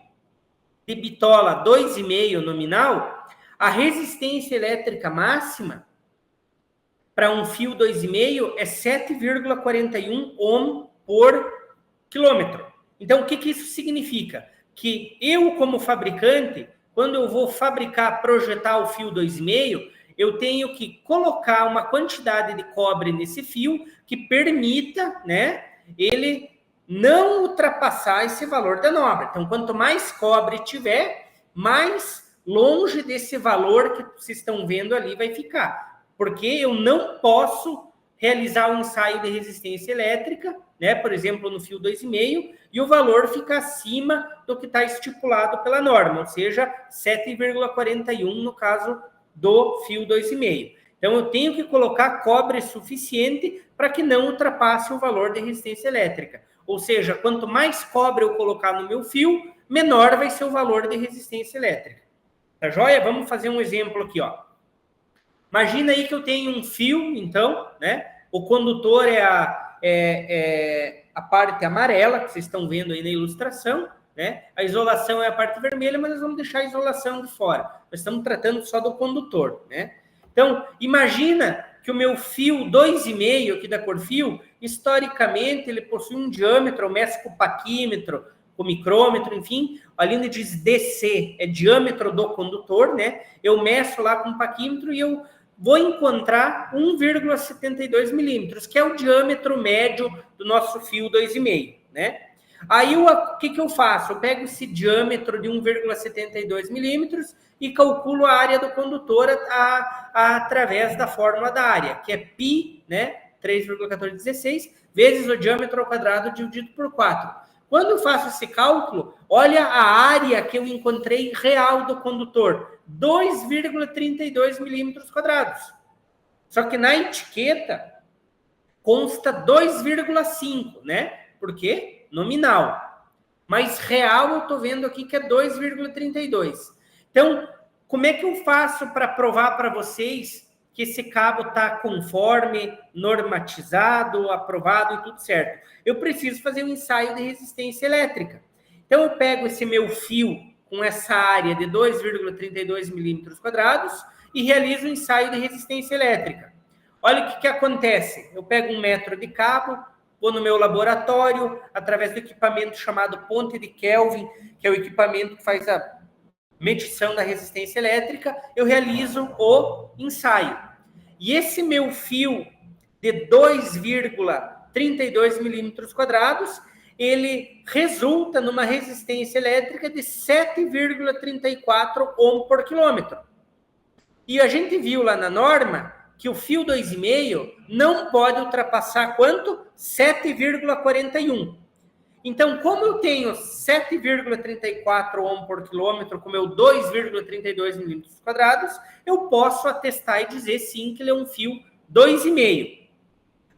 de bitola 2,5 nominal, a resistência elétrica máxima para um fio 2,5 é 7,41 ohm por quilômetro. Então, o que isso significa? Que eu, como fabricante, quando eu vou fabricar, projetar o fio 2,5, eu tenho que colocar uma quantidade de cobre nesse fio que permita, né, ele não ultrapassar esse valor da norma. Então, quanto mais cobre tiver, mais longe desse valor que vocês estão vendo ali vai ficar. Porque eu não posso realizar um ensaio de resistência elétrica, né, por exemplo, no fio 2,5, e o valor fica acima do que está estipulado pela norma, ou seja, 7,41 no caso do fio 2,5. Então, eu tenho que colocar cobre suficiente para que não ultrapasse o valor de resistência elétrica. Ou seja, quanto mais cobre eu colocar no meu fio, menor vai ser o valor de resistência elétrica. Tá joia? Vamos fazer um exemplo aqui, ó. Imagina aí que eu tenho um fio, então, né? O condutor é a parte amarela, que vocês estão vendo aí na ilustração, né? A isolação é a parte vermelha, mas nós vamos deixar a isolação de fora. Nós estamos tratando só do condutor, né? Então, imagina que o meu fio 2,5 aqui da Corfil, historicamente, ele possui um diâmetro, eu meço com o paquímetro, com o micrômetro, enfim, ali onde diz DC, é diâmetro do condutor, né? Eu meço lá com o paquímetro e eu vou encontrar 1,72 milímetros, que é o diâmetro médio do nosso fio 2,5, né? Aí, o que eu faço? Eu pego esse diâmetro de 1,72 milímetros e calculo a área do condutor através da fórmula da área, que é π, né? 3,1416, vezes o diâmetro ao quadrado dividido por 4. Quando eu faço esse cálculo, olha a área que eu encontrei real do condutor, 2,32 milímetros quadrados. Só que na etiqueta consta 2,5, né? Por quê? Nominal. Mas real eu estou vendo aqui que é 2,32. Então, como é que eu faço para provar para vocês que esse cabo está conforme, normatizado, aprovado e tudo certo? Eu preciso fazer um ensaio de resistência elétrica. Então, eu pego esse meu fio com essa área de 2,32 milímetros quadrados e realizo um ensaio de resistência elétrica. Olha o que acontece. Eu pego 1 metro de cabo, vou no meu laboratório, através do equipamento chamado ponte de Kelvin, que é o equipamento que faz a medição da resistência elétrica, eu realizo o ensaio. E esse meu fio de 2,32 milímetros quadrados, ele resulta numa resistência elétrica de 7,34 ohm por quilômetro. E a gente viu lá na norma que o fio 2,5 não pode ultrapassar quanto? 7,41. Então, como eu tenho 7,34 ohm por quilômetro com meu 2,32 milímetros quadrados, eu posso atestar e dizer sim que ele é um fio 2,5.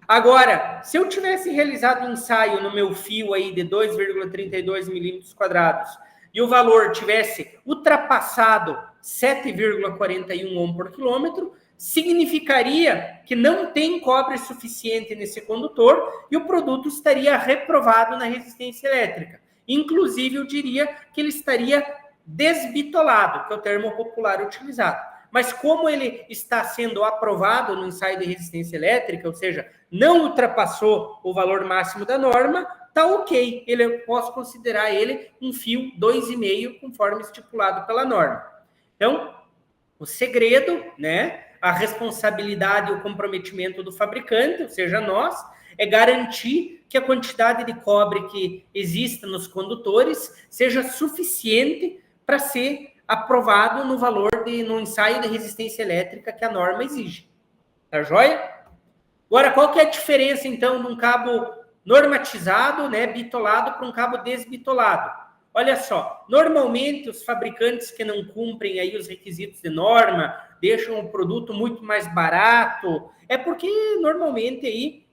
Agora, se eu tivesse realizado um ensaio no meu fio aí de 2,32 milímetros quadrados e o valor tivesse ultrapassado 7,41 ohm por quilômetro, significaria que não tem cobre suficiente nesse condutor e o produto estaria reprovado na resistência elétrica. Inclusive, eu diria que ele estaria desbitolado, que é o termo popular utilizado. mas como ele está sendo aprovado no ensaio de resistência elétrica, ou seja, não ultrapassou o valor máximo da norma, tá ok. Eu posso considerar ele um fio 2,5, conforme estipulado pela norma. Então, o segredo, né, a responsabilidade e o comprometimento do fabricante, ou seja, nós, é garantir que a quantidade de cobre que exista nos condutores seja suficiente para ser aprovado no valor no ensaio de resistência elétrica que a norma exige. Tá joia? Agora, qual que é a diferença, então, de um cabo normatizado, né, bitolado, para um cabo desbitolado? Olha só, normalmente os fabricantes que não cumprem aí os requisitos de norma, deixam o produto muito mais barato, é porque normalmente aí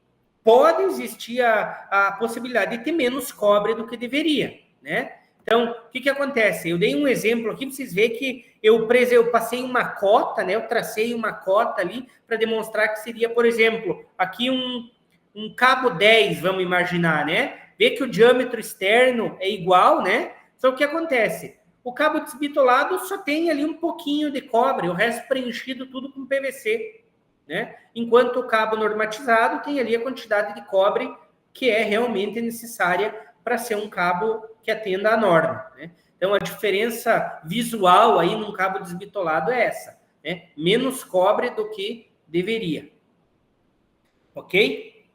pode existir a possibilidade de ter menos cobre do que deveria, né? Então, o que acontece? Eu dei um exemplo aqui para vocês verem que eu passei uma cota, né? Eu tracei uma cota ali para demonstrar que seria, por exemplo, aqui um cabo 10, vamos imaginar, né? Vê que o diâmetro externo é igual, né? Só o que acontece? O cabo desbitolado só tem ali um pouquinho de cobre, o resto preenchido tudo com PVC, né? Enquanto o cabo normatizado tem ali a quantidade de cobre que é realmente necessária para ser um cabo que atenda à norma, né? Então, a diferença visual aí num cabo desbitolado é essa, né? Menos cobre do que deveria. Ok?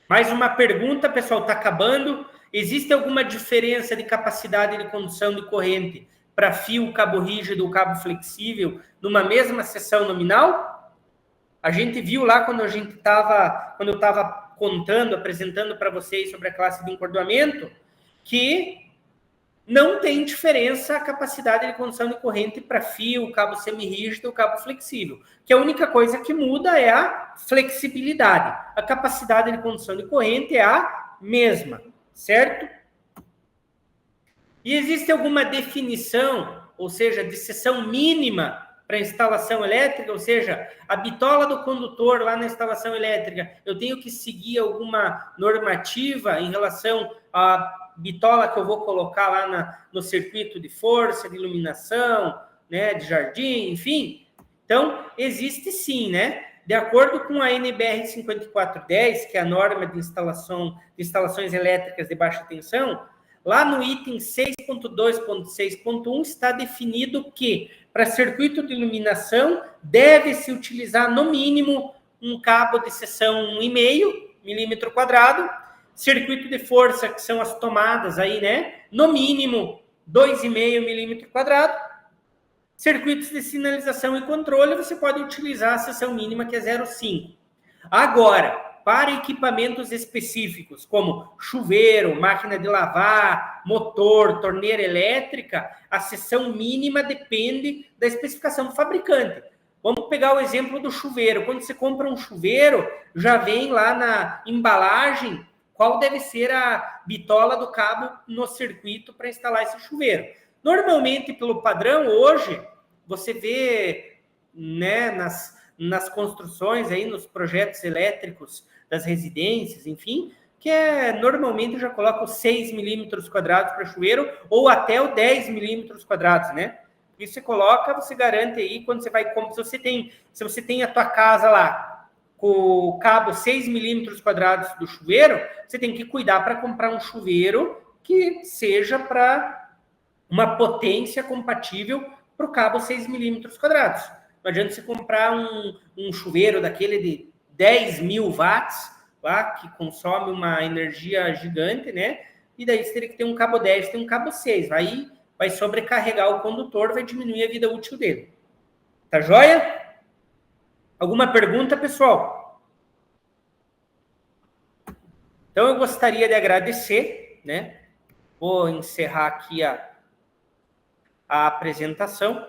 Mais uma pergunta, pessoal, está acabando. Existe alguma diferença de capacidade de condução de corrente para fio, cabo rígido ou cabo flexível numa mesma seção nominal? A gente viu lá quando eu estava contando, apresentando para vocês sobre a classe de encordoamento, que não tem diferença a capacidade de condução de corrente para fio, cabo semirrígido ou cabo flexível. Que a única coisa que muda é a flexibilidade. A capacidade de condução de corrente é a mesma, certo? E existe alguma definição, ou seja, de seção mínima para instalação elétrica, ou seja, a bitola do condutor lá na instalação elétrica, eu tenho que seguir alguma normativa em relação à bitola que eu vou colocar lá no circuito de força, de iluminação, né, de jardim, enfim. Então, existe sim, né? De acordo com a NBR 5410, que é a norma de instalações elétricas de baixa tensão, lá no item 6.2.6.1 está definido que, para circuito de iluminação, deve-se utilizar, no mínimo, um cabo de seção 1,5 milímetro quadrado, circuito de força, que são as tomadas aí, né? No mínimo, 2,5 milímetro quadrado. Circuitos de sinalização e controle, você pode utilizar a seção mínima, que é 0,5. Agora, para equipamentos específicos, como chuveiro, máquina de lavar, motor, torneira elétrica, a seção mínima depende da especificação do fabricante. Vamos pegar o exemplo do chuveiro. Quando você compra um chuveiro, já vem lá na embalagem qual deve ser a bitola do cabo no circuito para instalar esse chuveiro. Normalmente, pelo padrão, hoje, você vê, né, nas construções, aí, nos projetos elétricos das residências, enfim, que normalmente já coloca os 6 milímetros quadrados para chuveiro ou até o 10 milímetros quadrados, né? Isso você coloca, você garante aí, quando você vai comprar, se você tem a tua casa lá com o cabo 6 milímetros quadrados do chuveiro, você tem que cuidar para comprar um chuveiro que seja para uma potência compatível para o cabo 6 milímetros quadrados. Não adianta você comprar um chuveiro daquele de 10 mil watts, lá, que consome uma energia gigante, né? E daí você teria que ter um cabo 10, tem um cabo 6. Aí vai sobrecarregar o condutor, vai diminuir a vida útil dele. Tá joia? Alguma pergunta, pessoal? Então, eu gostaria de agradecer, né? Vou encerrar aqui a apresentação.